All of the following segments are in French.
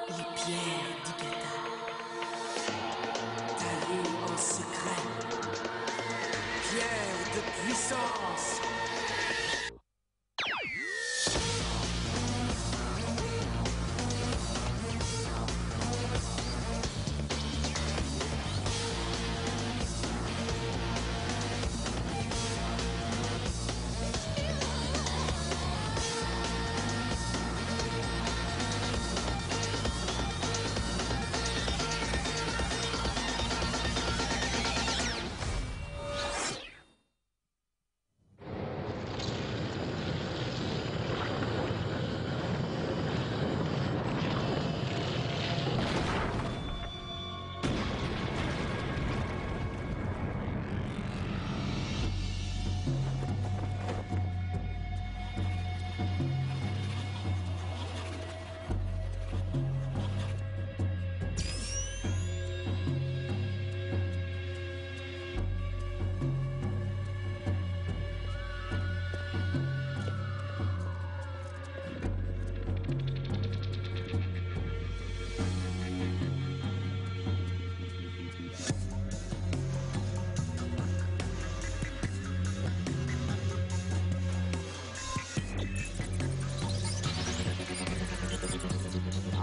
Les pierres d'Igata, taillées en secret, pierres de puissance.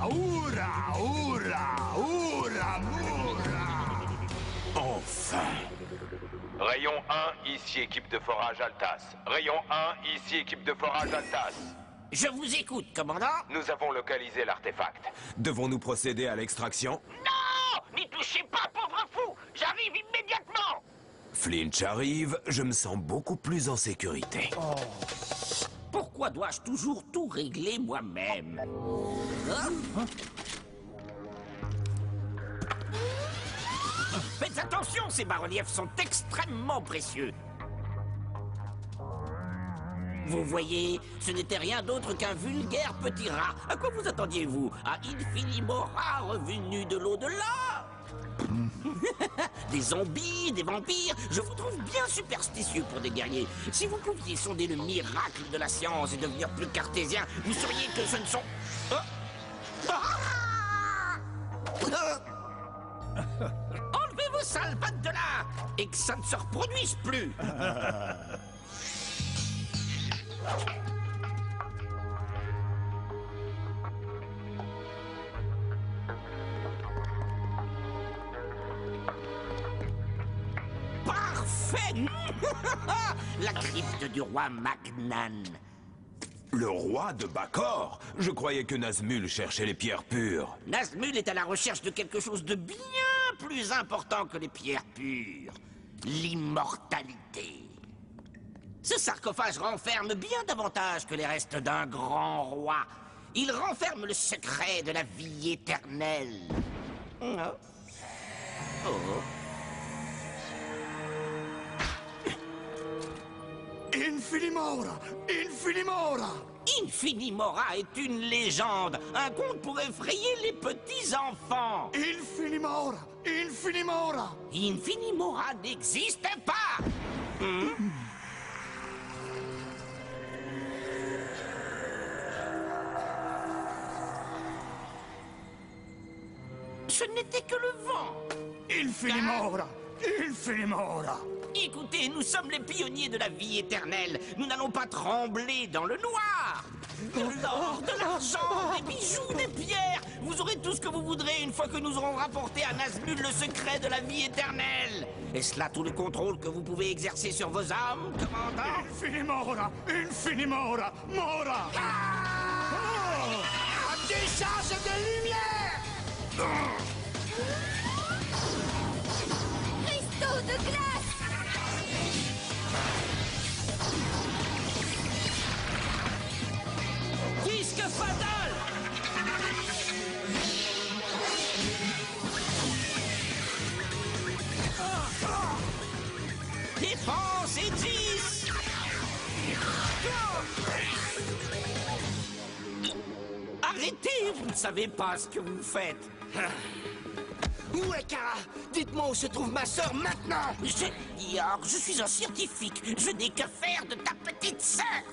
Oura, oura, oura, moura. Enfin. Rayon 1, ici équipe de forage Altas. Rayon 1, ici équipe de forage Altas. Je vous écoute, commandant. Nous avons localisé l'artefact. Devons-nous procéder à l'extraction? Non! N'y touchez pas, pauvre fou! J'arrive immédiatement! Flinch arrive, je me sens beaucoup plus en sécurité. Pourquoi dois-je toujours tout régler moi-même? Hein? Faites attention, ces bas-reliefs sont extrêmement précieux. Vous voyez, ce n'était rien d'autre qu'un vulgaire petit rat. À quoi vous attendiez-vous? À infiniment rat revenu de l'au-delà? Des zombies, des vampires, je vous trouve bien superstitieux pour des guerriers. Si vous pouviez sonder le miracle de la science et devenir plus cartésien, vous sauriez que ce ne sont... Enlevez vos sales pattes de là et que ça ne se reproduise plus. Parfait. La crypte du roi Magnan. Le roi de Bacor? Je croyais que Nazmul cherchait les pierres pures. Nazmul est à la recherche de quelque chose de bien plus important que les pierres pures. L'immortalité. Ce sarcophage renferme bien davantage que les restes d'un grand roi. Il renferme le secret de la vie éternelle. Oh. Oh. Infinimora! Infinimora! Infinimora est une légende, un conte pour effrayer les petits-enfants. Infinimora! Infinimora! Infinimora n'existe pas. Ce n'était que le vent. Infinimora! Infinimora! Écoutez, nous sommes les pionniers de la vie éternelle. Nous n'allons pas trembler dans le noir. De l'or, de l'argent, des bijoux, des pierres. Vous aurez tout ce que vous voudrez une fois que nous aurons rapporté à Nazmul le secret de la vie éternelle. Est-ce là tout le contrôle que vous pouvez exercer sur vos âmes, commandant? Infinimora! Infinimora! Mora! Décharge de lumière! Cristaux de glace! Disque fatal! Défense et 10! Arrêtez, vous ne savez pas ce que vous faites. Où est Kara? Dites-moi où se trouve ma sœur maintenant! Je l'ignore, je suis un scientifique. Je n'ai que faire de ta petite sœur.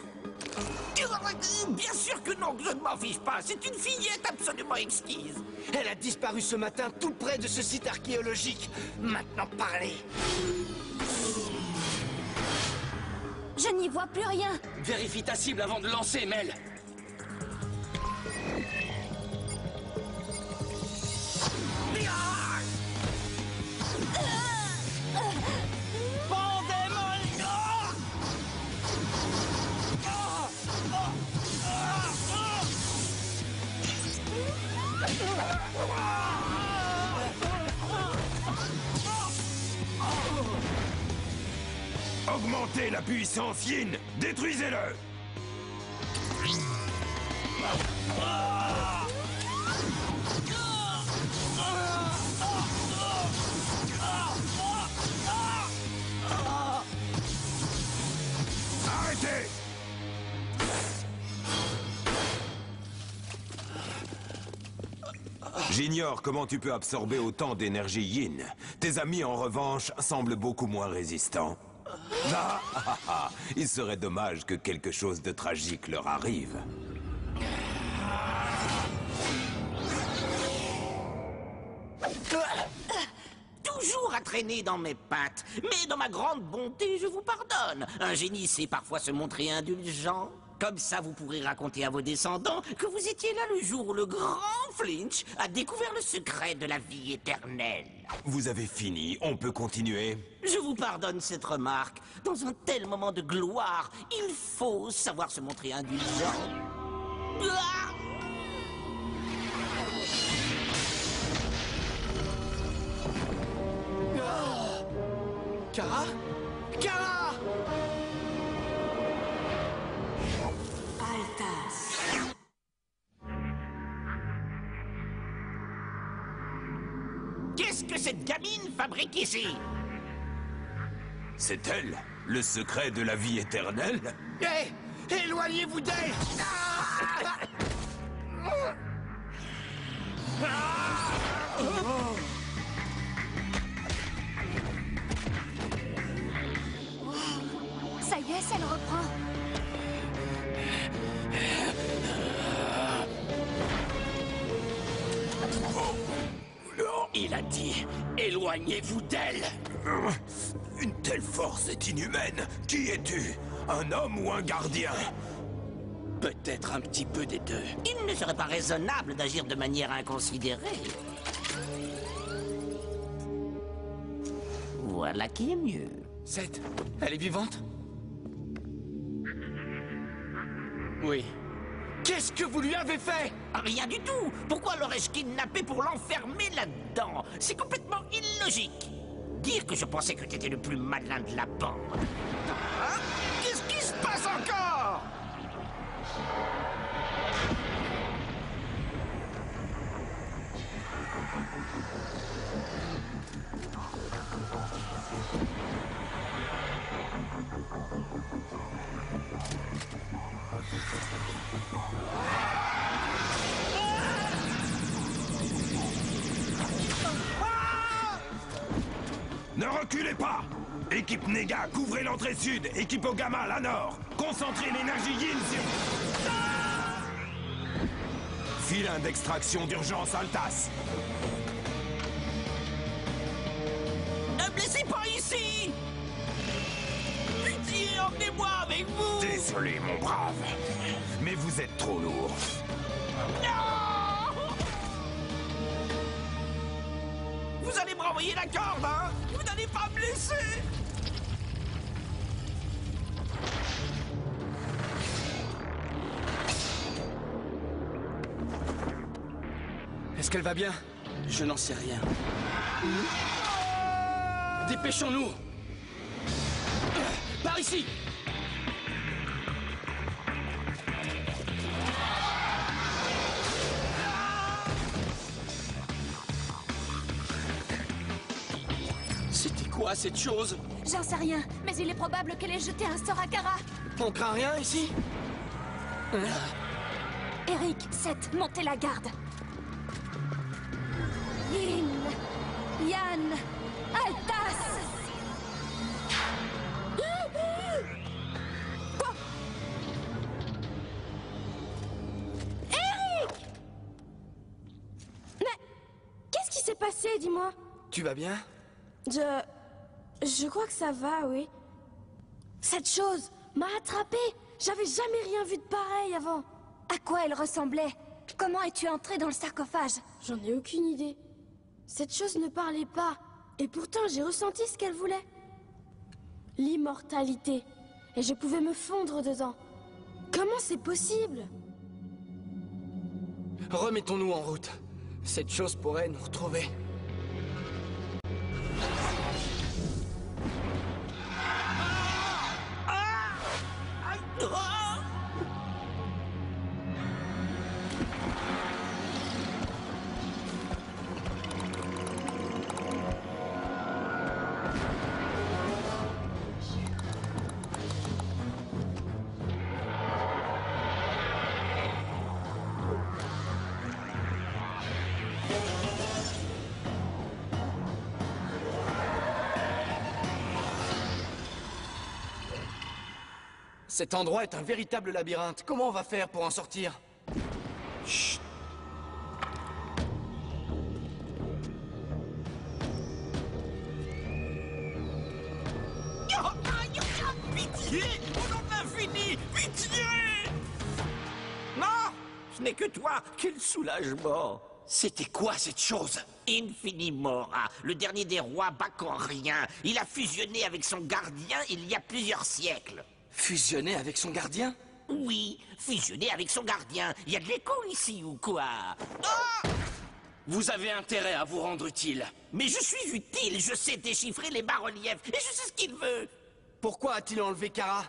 Bien sûr que non, que je ne m'en fiche pas. C'est une fillette absolument exquise. Elle a disparu ce matin tout près de ce site archéologique. Maintenant, parlez. Je n'y vois plus rien. Vérifie ta cible avant de lancer, Mel. Augmentez la puissance Yin. Détruisez-le. Arrêtez. J'ignore comment tu peux absorber autant d'énergie Yin. Tes amis, en revanche, semblent beaucoup moins résistants. Il serait dommage que quelque chose de tragique leur arrive. Toujours à traîner dans mes pattes. Mais dans ma grande bonté, je vous pardonne. Un génie sait parfois se montrer indulgent. Comme ça, vous pourrez raconter à vos descendants que vous étiez là le jour où le grand Flinch a découvert le secret de la vie éternelle. Vous avez fini, on peut continuer. Je vous pardonne cette remarque. Dans un tel moment de gloire, il faut savoir se montrer indulgent. Ah! Kara? Kara! Qu'est-ce que cette gamine fabrique ici? C'est elle, le secret de la vie éternelle? Hé! Éloignez-vous d'elle! Ah! Ça y est, ça le reprend. Il a dit, éloignez-vous d'elle. Une telle force est inhumaine. Qui es-tu? Un homme ou un gardien? Peut-être un petit peu des deux. Il ne serait pas raisonnable d'agir de manière inconsidérée. Voilà qui est mieux. Seth, elle est vivante? Oui. Qu'est-ce que vous lui avez fait? Rien du tout. Pourquoi l'aurais-je kidnappé pour l'enfermer là-dedans? C'est complètement illogique. Dire que je pensais que t'étais le plus malin de la bande. Hein? Qu'est-ce qui se passe encore? Ne reculez pas! Équipe Nega, couvrez l'entrée sud. Équipe Ogama, la nord. Concentrez l'énergie Yin sur... Filin d'extraction d'urgence Altas. Ne me laissez pas ici! Pitié, emmenez-moi avec vous! Désolé, mon brave. Mais vous êtes trop lourd. Non! Vous allez me renvoyer la corde, hein? Vous n'allez pas me laisser! Est-ce qu'elle va bien? Je n'en sais rien. Dépêchons-nous! Par ici! C'était quoi cette chose? J'en sais rien, mais il est probable qu'elle ait jeté un sort à Kara. On craint rien ici? Eric, Seth, montez la garde. Yin, Yan, Altas. Quoi? passé, dis-moi? Tu vas bien? Je crois que ça va, oui. Cette chose m'a attrapée. J'avais jamais rien vu de pareil avant. À quoi elle ressemblait? Comment es-tu entré dans le sarcophage? J'en ai aucune idée. Cette chose ne parlait pas. Et pourtant, j'ai ressenti ce qu'elle voulait. L'immortalité. Et je pouvais me fondre dedans. Comment c'est possible? Remettons-nous en route. Cette chose pourrait nous retrouver. Cet endroit est un véritable labyrinthe. Comment on va faire pour en sortir? Chut. Pitié! Au nom de l'infini! Pitié! Non! Ce n'est que toi! Quel soulagement! C'était quoi cette chose? Infinimora, le dernier des rois bacchanriens. Il a fusionné avec son gardien il y a plusieurs siècles. Fusionné avec son gardien? Oui, fusionné avec son gardien. Il y a de l'écho ici ou quoi? Ah! Vous avez intérêt à vous rendre utile. Mais je suis utile, je sais déchiffrer les bas-reliefs et je sais ce qu'il veut. Pourquoi a-t-il enlevé Kara?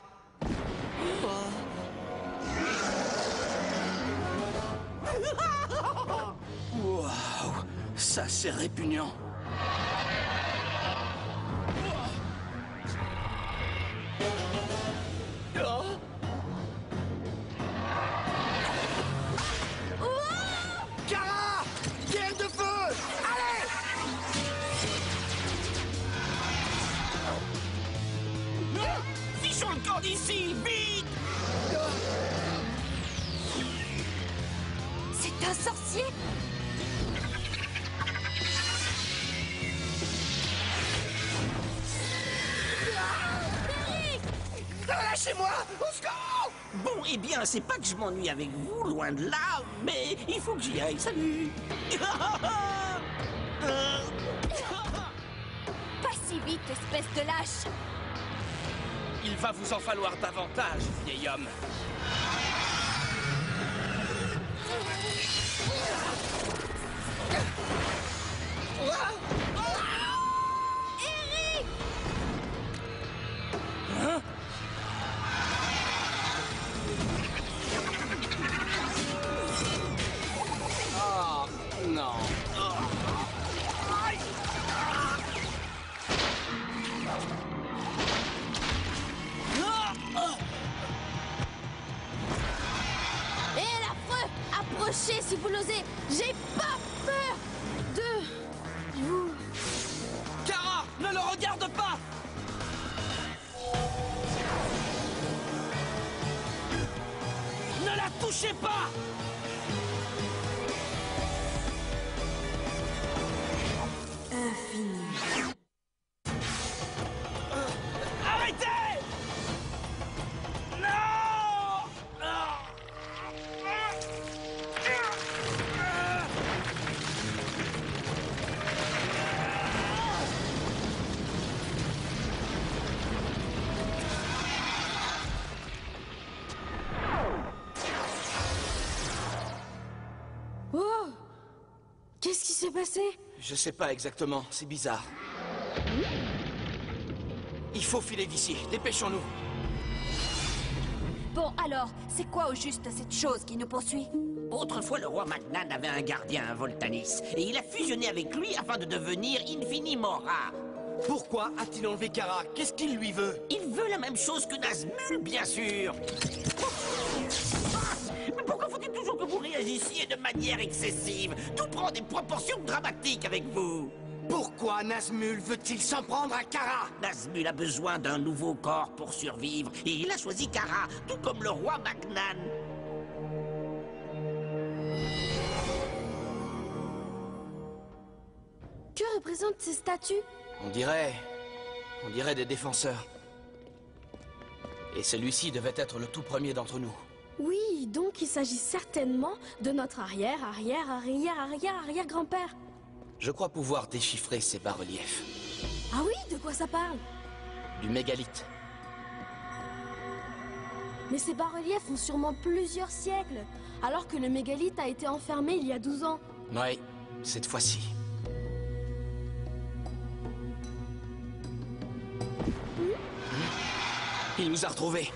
Waouh, ça c'est répugnant. Kara! Pierre de feu! Allez! Fichons le camp d'ici, vite! C'est un sorcier? Lâchez-moi! Au secours! Bon, eh bien, c'est pas que je m'ennuie avec vous, loin de là, mais il faut que j'y aille, salut! Pas si vite, espèce de lâche! Il va vous en falloir davantage, vieil homme. Eric! Hein? Oh, non. Hé, l'affreux! Approchez si vous l'osez! J'ai pas peur de vous. Kara, ne le regarde pas! Ne la touchez pas! Arrêtez! Non! Oh! Qu'est-ce qui s'est passé? Je sais pas exactement, c'est bizarre. Il faut filer d'ici, dépêchons-nous. Bon, alors, c'est quoi au juste cette chose qui nous poursuit? Autrefois, le roi Magnan avait un gardien, un Voltanis, et il a fusionné avec lui afin de devenir Infinimora. Pourquoi a-t-il enlevé Kara? Qu'est-ce qu'il lui veut? Il veut la même chose que Nazmul, bien sûr. Mais pourquoi faut-il toujours que vous réagissiez de manière excessive? Tout prend des proportions dramatiques avec vous. Pourquoi Nazmul veut-il s'en prendre à Kara? Nazmul a besoin d'un nouveau corps pour survivre, et il a choisi Kara, tout comme le roi Magnan. représentent ces statues? On dirait des défenseurs. Et celui-ci devait être le tout premier d'entre nous. Oui, donc il s'agit certainement de notre arrière-grand-père. Je crois pouvoir déchiffrer ces bas-reliefs. Ah oui, de quoi ça parle? Du mégalithe. Mais ces bas-reliefs ont sûrement plusieurs siècles, alors que le mégalithe a été enfermé il y a 12 ans. Oui, cette fois-ci. Il nous a retrouvés.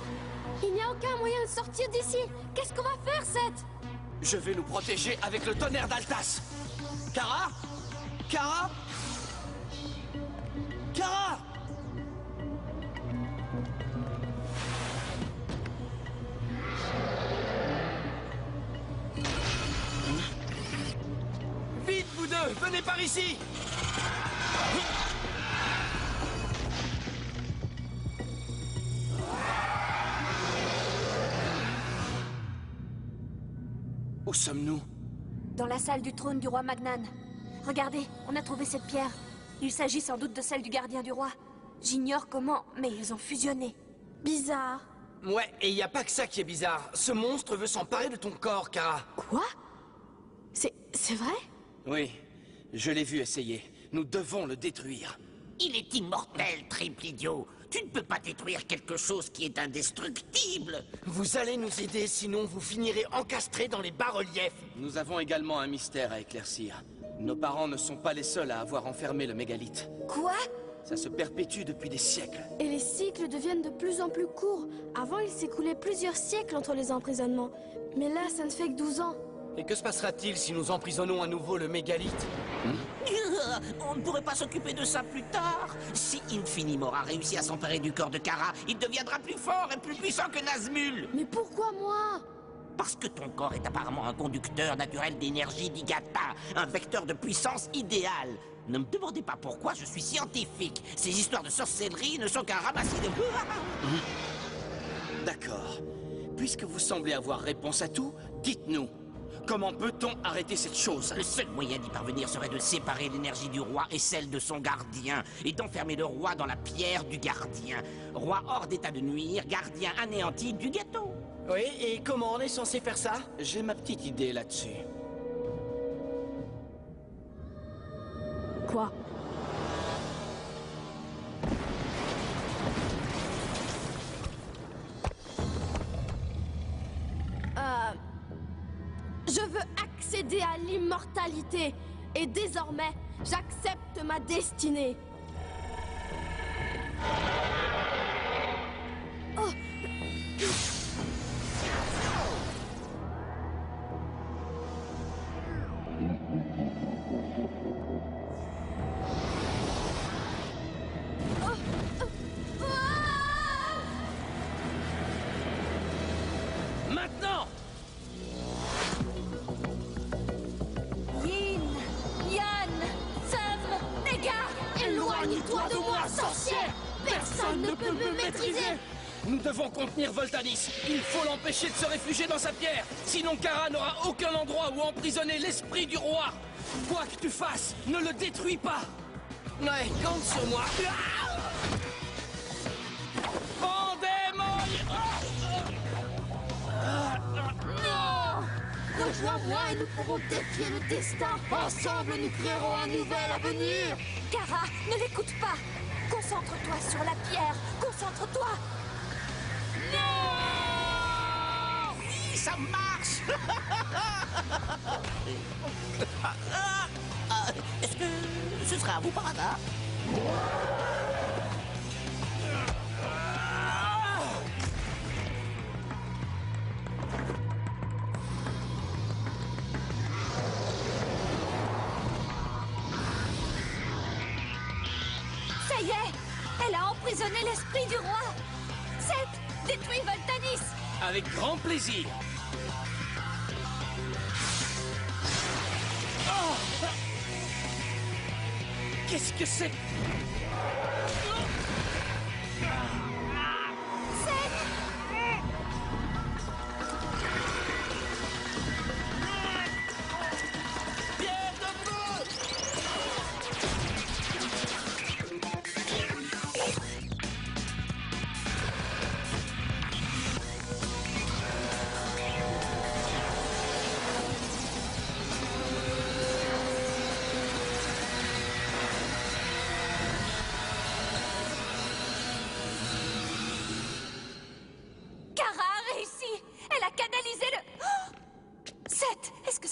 Il n'y a aucun moyen de sortir d'ici. Qu'est-ce qu'on va faire, Seth? Je vais nous protéger avec le tonnerre d'Altas. Kara? Kara? Kara? Vite, vous deux, venez par ici! Où sommes-nous? Dans la salle du trône du roi Magnan. Regardez, on a trouvé cette pierre. Il s'agit sans doute de celle du gardien du roi. J'ignore comment, mais ils ont fusionné. Bizarre. Ouais, et il n'y a pas que ça qui est bizarre. Ce monstre veut s'emparer de ton corps, Kara. Quoi? C'est vrai? Oui, je l'ai vu essayer. Nous devons le détruire. Il est immortel, triple idiot. Tu ne peux pas détruire quelque chose qui est indestructible. Vous allez nous aider, sinon vous finirez encastrés dans les bas-reliefs. Nous avons également un mystère à éclaircir. Nos parents ne sont pas les seuls à avoir enfermé le mégalithe. Quoi? Ça se perpétue depuis des siècles. Et les cycles deviennent de plus en plus courts. Avant, il s'écoulait plusieurs siècles entre les emprisonnements. Mais là, ça ne fait que 12 ans. Et que se passera-t-il si nous emprisonnons à nouveau le mégalithe? On ne pourrait pas s'occuper de ça plus tard. Si Infinimore a réussi à s'emparer du corps de Kara, il deviendra plus fort et plus puissant que Nazmul. Mais pourquoi moi? Parce que ton corps est apparemment un conducteur naturel d'énergie d'Igata, un vecteur de puissance idéal. Ne me demandez pas pourquoi, je suis scientifique. Ces histoires de sorcellerie ne sont qu'un ramassis de... D'accord. Puisque vous semblez avoir réponse à tout, dites-nous. Comment peut-on arrêter cette chose? Le seul moyen d'y parvenir serait de séparer l'énergie du roi et celle de son gardien, et d'enfermer le roi dans la pierre du gardien. Roi hors d'état de nuire, gardien anéanti du gâteau. Oui, et comment on est censé faire ça? J'ai ma petite idée là-dessus. Quoi? Je veux accéder à l'immortalité. Et désormais, j'accepte ma destinée. Oh. Maintenant! Yin, Yann, Sev, Nega, éloigne-toi de moi, sorcière! Personne ne peut me maîtriser! Nous devons contenir Voltanis. Il faut l'empêcher de se réfugier dans sa pierre. Sinon, Kara n'aura aucun endroit où emprisonner l'esprit du roi. Quoi que tu fasses, ne le détruis pas. Ouais, compte sur moi. Rejoins-moi et nous pourrons défier le destin. Ensemble, nous créerons un nouvel avenir. Kara, ne l'écoute pas. Concentre-toi sur la pierre. Concentre-toi. Non! Oui, ça marche! Est-ce que ce sera à vous par hasard? Ça y est, elle a emprisonné l'esprit du roi. Seth, détruis Voltanis. Avec grand plaisir. Oh! Qu'est-ce que c'est? Pierre de feu!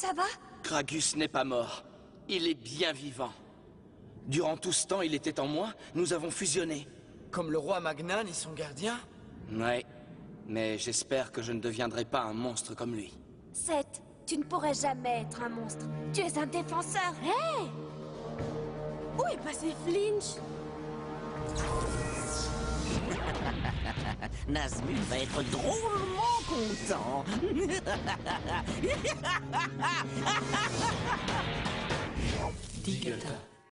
ça va? Kragus n'est pas mort. Il est bien vivant. Durant tout ce temps, il était en moi. Nous avons fusionné. Comme le roi Magnan et son gardien? Ouais. Mais j'espère que je ne deviendrai pas un monstre comme lui. Seth, tu ne pourrais jamais être un monstre. Tu es un défenseur. Hé! Où est passé Flinch? Nazgûl va être drôlement content. Tigata.